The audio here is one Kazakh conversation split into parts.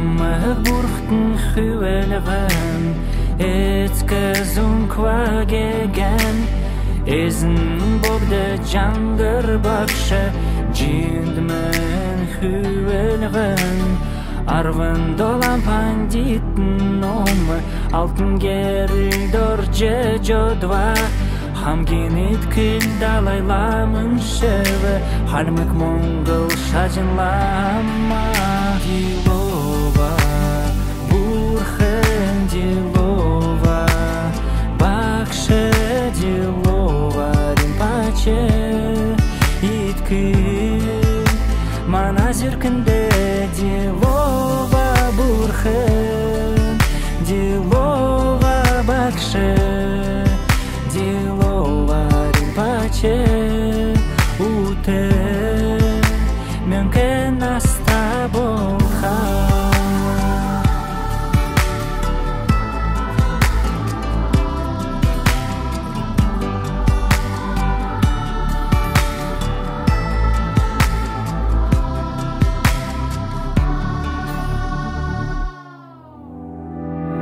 Хамаг бурхтан хөвөлгөн эцгэзүн квагэгэн эзэн богдэ жангар багша жиндмэн хөвөлгөн арван долан пандитн ном алтын гердор жежодва Хамгийн итгэл далайламын шевэ Халмык монгол шажинлама Дилова, бурхэн Дилова Бакше Дилова, римпаче Иткил, маназиркінде Дилова, бурхэн Дилова, бакше Уте мөмкин аста болхан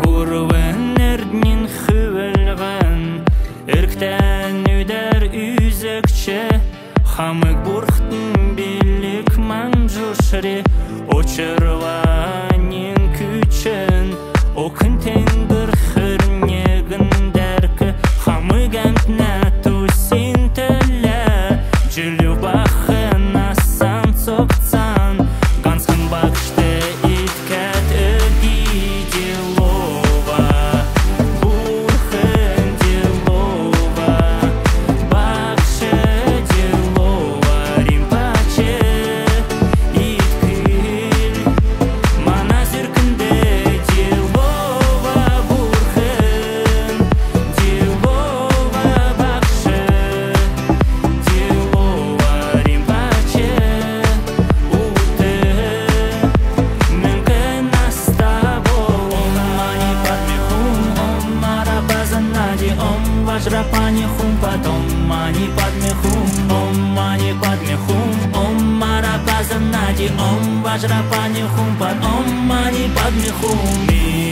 Гурвен эрднин хөвөлгөн Эрктен үдер үзекче Хамык бурхтын билик манжушри Очырванин күчен Окын тенгір хырнегін дәркі Хамык әмтнә тусин тілі Жүлі бақын асан соқцан Ганскын бақшты иткәт өді Дилова Вajrapani hum padom mani padme hum om mani padme hum om marapazanadi om Vajrapani hum padom mani padme hum